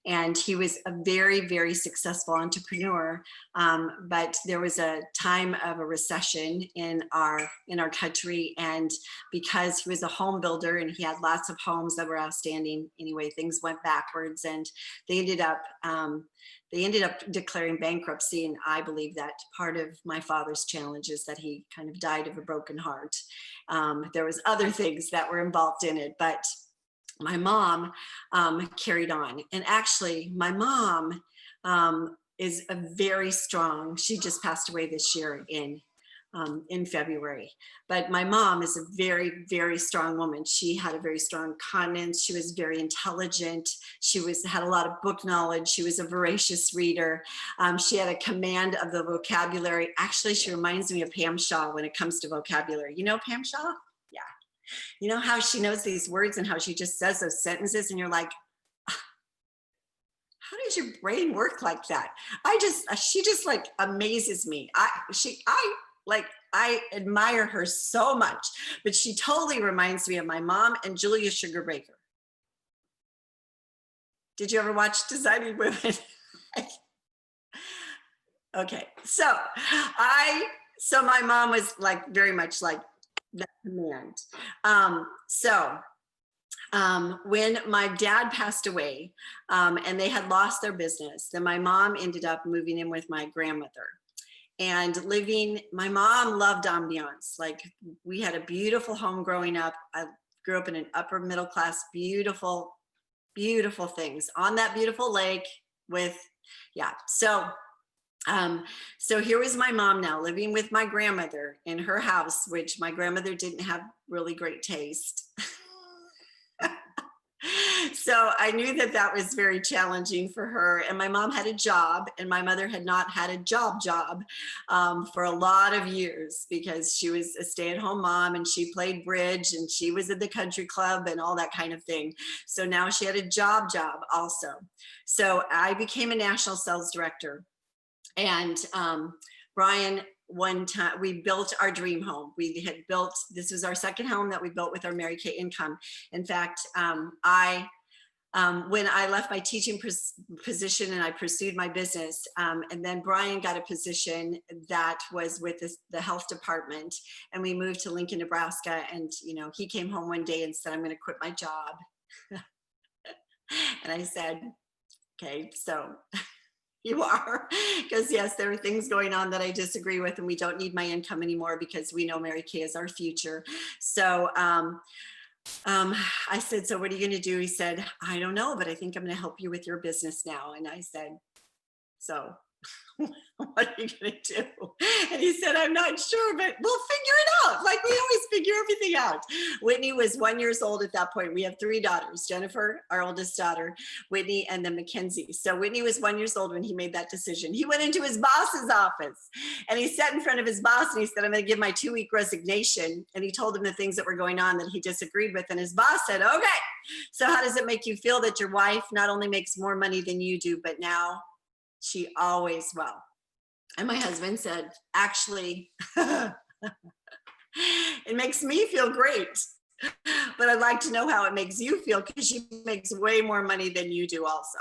And he was a very, very successful entrepreneur. But there was a time of a recession in our country. And because he was a home builder and he had lots of homes that were outstanding, anyway, things went backwards, and they ended up declaring bankruptcy. And I believe that part of my father's challenge is that he kind of died of a broken heart. There was other things that were involved in it, but my mom carried on. And actually, my mom is a very strong, she just passed away this year in February. But my mom is a very, very strong woman. She had a very strong continence. She was very intelligent. She had a lot of book knowledge. She was a voracious reader. She had a command of the vocabulary. Actually, she reminds me of Pam Shaw when it comes to vocabulary. You know Pam Shaw? Yeah. You know how she knows these words and how she just says those sentences, and you're like, how does your brain work like that? She just like amazes me. I admire her so much, but she totally reminds me of my mom and Julia Sugar Baker. Did you ever watch Designing Women? Okay, so my mom was like very much like that command. When my dad passed away and they had lost their business, then my mom ended up moving in with my grandmother and my mom loved ambiance. Like, we had a beautiful home growing up. I grew up in an upper middle class, beautiful, beautiful things on that beautiful lake So here was my mom now living with my grandmother in her house, which my grandmother didn't have really great taste. So I knew that was very challenging for her. And my mom had a job, and my mother had not had a job for a lot of years because she was a stay-at-home mom and she played bridge and she was at the country club and all that kind of thing. So now she had a job also. So I became a national sales director. And Brian, one time we built our dream home. This was our second home that we built with our Mary Kay income. In fact, when I left my teaching position and I pursued my business, and then Brian got a position that was with the health department, and we moved to Lincoln, Nebraska. And, he came home one day and said, I'm going to quit my job. And I said, okay, so you are, because yes, there are things going on that I disagree with, and we don't need my income anymore because we know Mary Kay is our future. So I said, so what are you going to do? He said, I don't know, but I think I'm going to help you with your business now. And I said, so what are you going to do? And he said, I'm not sure, but we'll figure it out. Like we always figure everything out. Whitney was 1 year old at that point. We have 3 daughters, Jennifer, our oldest daughter, Whitney, and then Mackenzie. So Whitney was 1 year old when he made that decision. He went into his boss's office and he sat in front of his boss and he said, I'm going to give my 2-week resignation. And he told him the things that were going on that he disagreed with. And his boss said, okay, so how does it make you feel that your wife not only makes more money than you do, but now she always will? And my husband said, actually, it makes me feel great, but I'd like to know how it makes you feel because she makes way more money than you do also.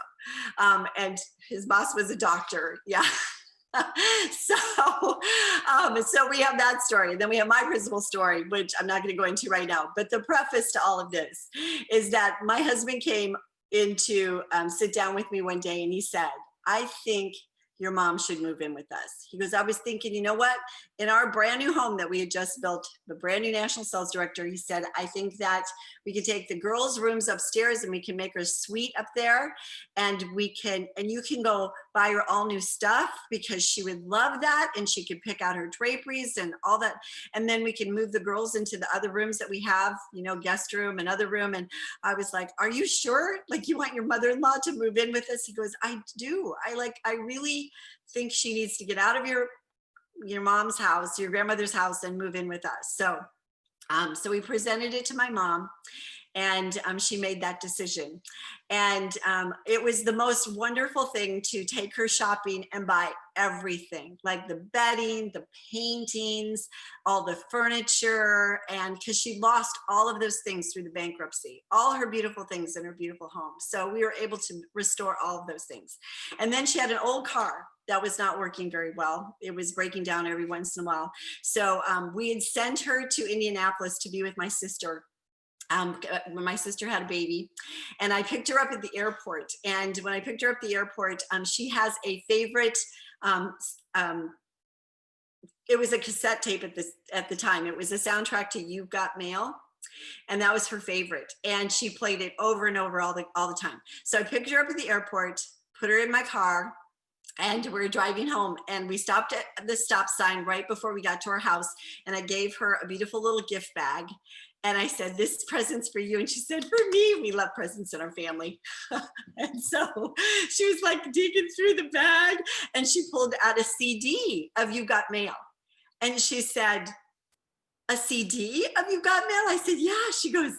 And his boss was a doctor. Yeah. So we have that story. And then we have my principal story, which I'm not going to go into right now. But the preface to all of this is that my husband came in to sit down with me one day and he said, I think your mom should move in with us. He goes, I was thinking, you know what? In our brand new home that we had just built, the brand new national sales director, he said, I think that we could take the girls' rooms upstairs and we can make her suite up there. And you can go buy her all new stuff because she would love that. And she could pick out her draperies and all that. And then we can move the girls into the other rooms that we have, you know, guest room and other room. And I was like, are you sure? Like, you want your mother-in-law to move in with us? He goes, I do. I really think she needs to get out of your mom's house, your grandmother's house, and move in with us. So we presented it to my mom, and she made that decision. And it was the most wonderful thing to take her shopping and buy everything, like the bedding, the paintings, all the furniture. And because she lost all of those things through the bankruptcy, all her beautiful things in her beautiful home. So we were able to restore all of those things. And then she had an old car that was not working very well. It was breaking down every once in a while. So we had sent her to Indianapolis to be with my sister. When my sister had a baby, and I picked her up at the airport. And when I picked her up at the airport, she has a favorite, it was a cassette tape at the time. It was a soundtrack to You've Got Mail. And that was her favorite. And she played it over and over all the time. So I picked her up at the airport, put her in my car, and we're driving home, and we stopped at the stop sign right before we got to our house. And I gave her a beautiful little gift bag. And I said, this present's for you. And she said, for me. We love presents in our family. And so she was like digging through the bag, and she pulled out a CD of You Got Mail. And she said, a CD of You Got Mail? I said, yeah. She goes,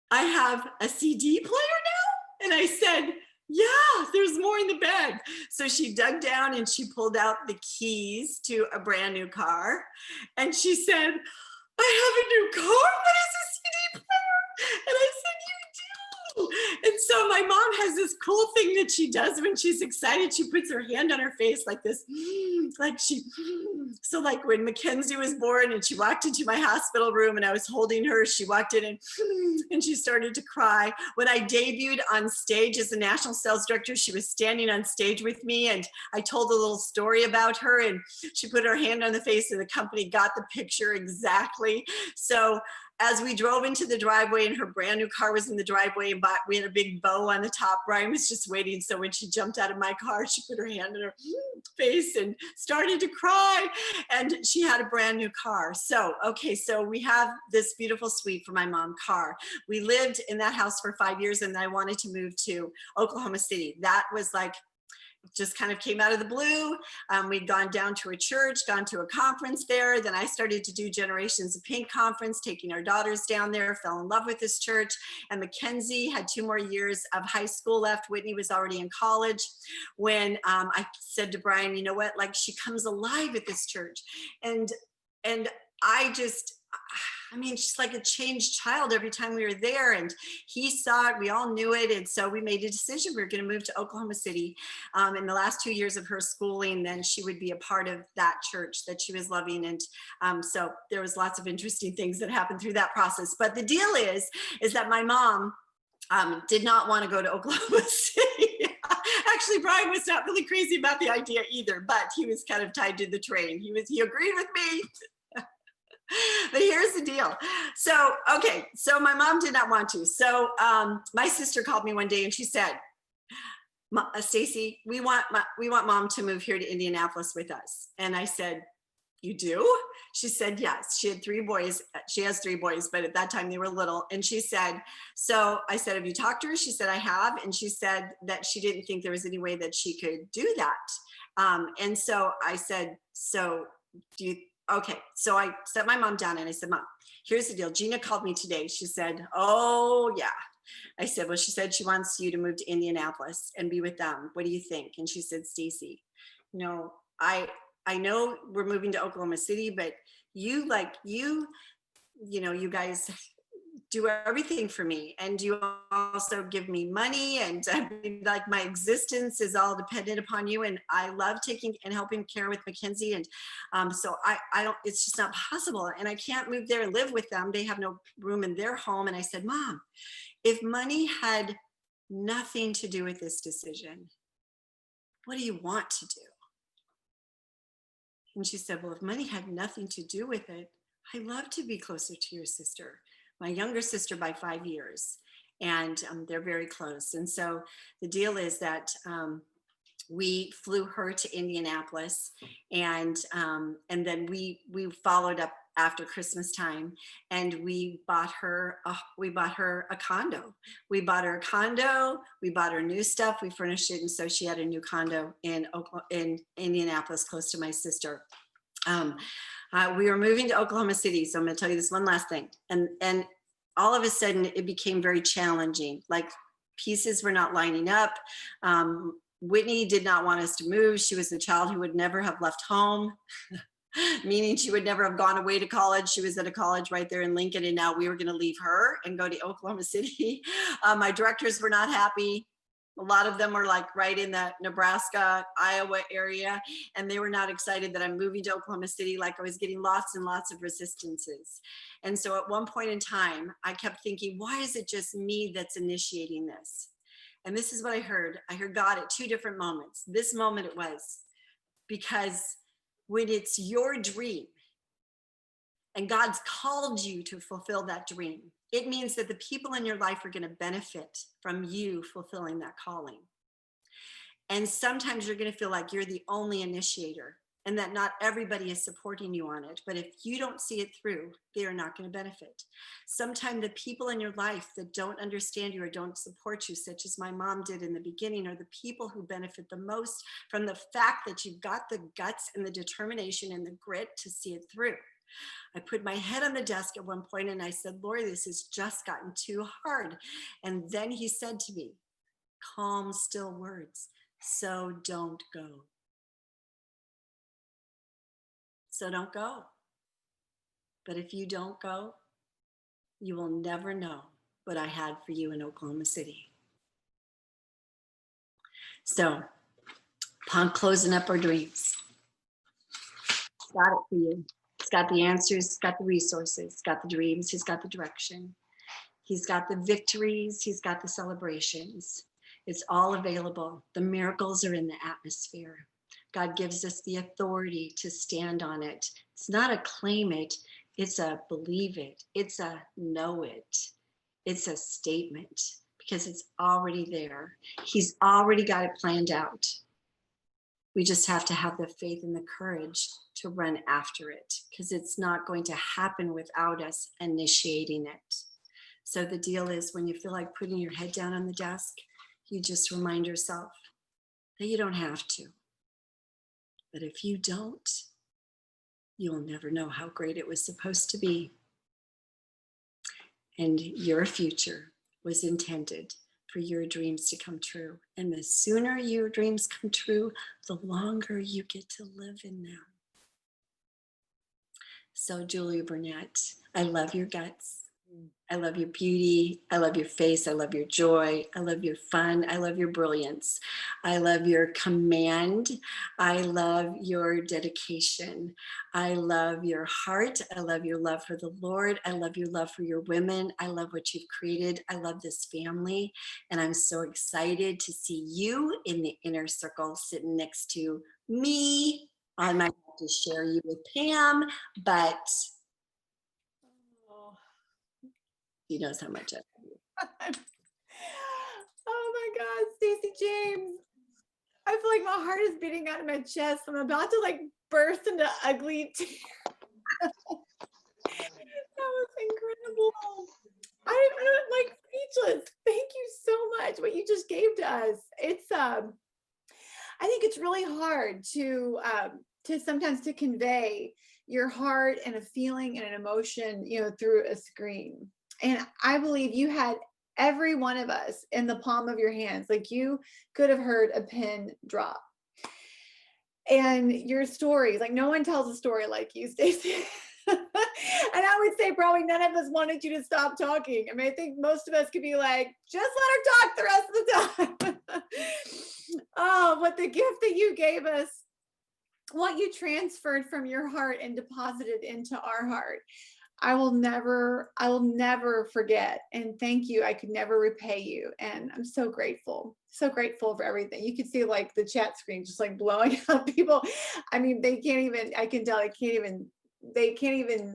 I have a CD player now? And I said, yeah, there's more in the bag. So she dug down and she pulled out the keys to a brand new car. And she said, I have a new car. What is a CD player? And I said, you do. And so my mom has this cool thing that she does when she's excited. She puts her hand on her face like this, so like when Mackenzie was born and she walked into my hospital room and I was holding her, she walked in and she started to cry. When I debuted on stage as the national sales director, she was standing on stage with me, and I told a little story about her, and she put her hand on the face, and the company got the picture exactly. So as we drove into the driveway and her brand new car was in the driveway, and we had a big bow on the top, Brian was just waiting. So when she jumped out of my car, she put her hand on her face and started to cry, and she had a brand new car. So, okay, so we have this beautiful suite for my mom, car. We lived in that house for 5 years, and I wanted to move to Oklahoma City. That was like, just kind of came out of the blue. We'd gone down to a church, gone to a conference there. Then I started to do Generations of Pink conference, taking our daughters down there, fell in love with this church. And Mackenzie had 2 more years of high school left. Whitney was already in college when I said to Brian, you know what, like, she comes alive at this church. And I mean, she's like a changed child every time we were there, and he saw it, we all knew it. And so we made a decision. We were going to move to Oklahoma City. In the last 2 years of her schooling, then she would be a part of that church that she was loving. And so there was lots of interesting things that happened through that process. But the deal is that my mom did not want to go to Oklahoma City. Actually, Brian was not really crazy about the idea either, but he was kind of tied to the train. He agreed with me. But here's the deal. So, okay, so my mom did not want to. So my sister called me one day and she said, Stacy, we want mom to move here to Indianapolis with us. And I said, you do? She said, yes. She had 3 boys. She has 3 boys, but at that time they were little. And she said, so I said, have you talked to her? She said, I have. And she said that she didn't think there was any way that she could do that. And so I said, so do you, okay. So I set my mom down and I said, Mom, here's the deal. Gina called me today. She said, oh yeah. I said, well, she said she wants you to move to Indianapolis and be with them. What do you think? And she said, Stacy, you know, I know we're moving to Oklahoma City, but you guys do everything for me. And you also give me money, and like my existence is all dependent upon you. And I love taking and helping care with Mackenzie. And so I don't, it's just not possible. And I can't move there and live with them. They have no room in their home. And I said, Mom, if money had nothing to do with this decision, what do you want to do? And she said, well, if money had nothing to do with it, I love to be closer to your sister, my younger sister by 5 years. And they're very close. And so the deal is that we flew her to Indianapolis, and then we followed up after Christmas time, and we bought her a condo. We bought her a condo. We bought her new stuff. We furnished it, and so she had a new condo in Indianapolis, close to my sister. We were moving to Oklahoma City, so I'm going to tell you this one last thing, and all of a sudden it became very challenging. Like, pieces were not lining up. Whitney did not want us to move. She was the child who would never have left home, meaning she would never have gone away to college. She was at a college right there in Lincoln, and now we were going to leave her and go to Oklahoma City. My directors were not happy. A lot of them were like right in the Nebraska, Iowa area, and they were not excited that I'm moving to Oklahoma City. Like, I was getting lots and lots of resistances. And so at one point in time, I kept thinking, why is it just me that's initiating this? And this is what I heard. I heard God at two different moments. This moment it was because when it's your dream and God's called you to fulfill that dream, it means that the people in your life are going to benefit from you fulfilling that calling. And sometimes you're going to feel like you're the only initiator and that not everybody is supporting you on it. But if you don't see it through, they are not going to benefit. Sometimes the people in your life that don't understand you or don't support you, such as my mom did in the beginning, are the people who benefit the most from the fact that you've got the guts and the determination and the grit to see it through. I put my head on the desk at one point and I said, Lord, this has just gotten too hard. And then he said to me, calm, still words. So don't go. So don't go. But if you don't go, you will never know what I had for you in Oklahoma City. So, upon closing up our dreams, it's got it for you. It's got the answers, it's got the resources, it's got the dreams, he's got the direction. He's got the victories, he's got the celebrations. It's all available. The miracles are in the atmosphere. God gives us the authority to stand on it. It's not a claim it, it's a believe it. It's a know it. It's a statement because it's already there. He's already got it planned out. We just have to have the faith and the courage to run after it because it's not going to happen without us initiating it. So the deal is when you feel like putting your head down on the desk, you just remind yourself that you don't have to. But if you don't, you'll never know how great it was supposed to be. And your future was intended for your dreams to come true. And the sooner your dreams come true, the longer you get to live in them. So Julia Burnett, I love your guts. I love your beauty. I love your face. I love your joy. I love your fun. I love your brilliance. I love your command. I love your dedication. I love your heart. I love your love for the Lord. I love your love for your women. I love what you've created. I love this family. And I'm so excited to see you in the inner circle sitting next to me. I might have to share you with Pam, but he knows how much I love you. Oh my God, Stacy James. I feel like my heart is beating out of my chest. I'm about to like burst into ugly tears. That was incredible. I'm like speechless. Thank you so much. What you just gave to us. It's I think it's really hard to sometimes to convey your heart and a feeling and an emotion, through a screen. And I believe you had every one of us in the palm of your hands. Like you could have heard a pin drop. And your stories, like no one tells a story like you, Stacy. And I would say probably none of us wanted you to stop talking. I mean, I think most of us could be like, just let her talk the rest of the time. Oh, what the gift that you gave us, what you transferred from your heart and deposited into our heart. I will never forget. And thank you. I could never repay you. And I'm so grateful for everything. You could see like the chat screen just like blowing up. People, I mean, they can't even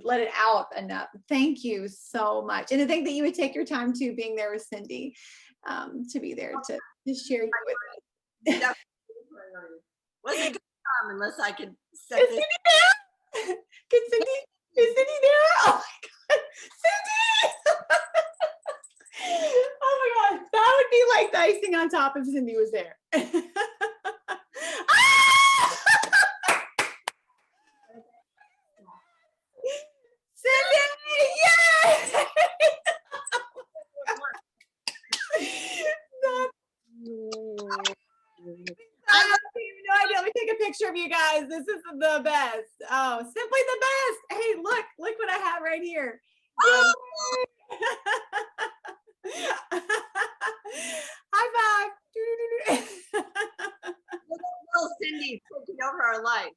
let it out enough. Thank you so much. And to think that you would take your time to being there with Cindy, to be there to share you with us. Wasn't good time unless I could set Is this. Cindy there? Can Cindy, is Cindy there? Oh my God, Cindy! Oh my God, that would be like the icing on top if Cindy was there. Ah! Cindy, yay! I have no idea. Let me take a picture of you guys. This is the best. Oh, simply the best. Hey, look what I have right here. Oh, High five. little Cindy taking over our life.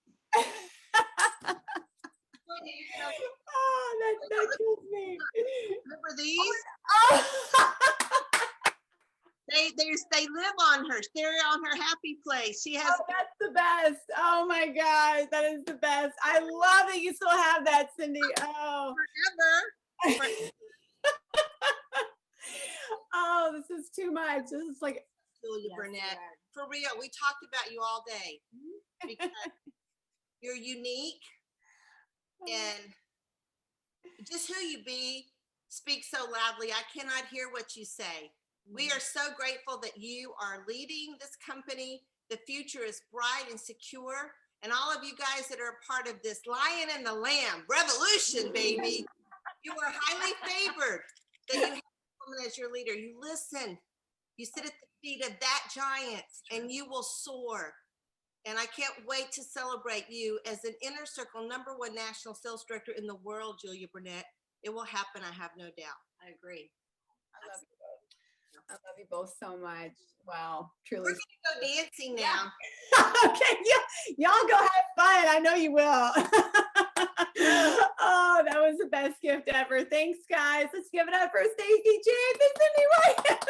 Oh, that kills me. Remember these? Oh. They live on her. They're on her happy place. She has. Oh, that's the best. Oh my gosh, that is the best. I love that you still have that, Cindy. Oh. Forever. Oh, this is too much. This is like Julia Yes, Burnett. you are. For real, we talked about you all day because you're unique and just who you be speaks so loudly. I cannot hear what you say. We are so grateful that you are leading this company. The future is bright and secure. And all of you guys that are a part of this Lion and the Lamb revolution, baby, you are highly favored that you have a woman as your leader. You listen, you sit at the feet of that giant and you will soar. And I can't wait to celebrate you as an inner circle #1 national sales director in the world, Julia Burnett. It will happen, I have no doubt. I agree. I love you both. I love you both so much. Wow, truly. We're gonna go dancing now. Okay, y'all go have fun. I know you will. Oh, that was the best gift ever. Thanks, guys. Let's give it up for Stacy, James, and Cindy White.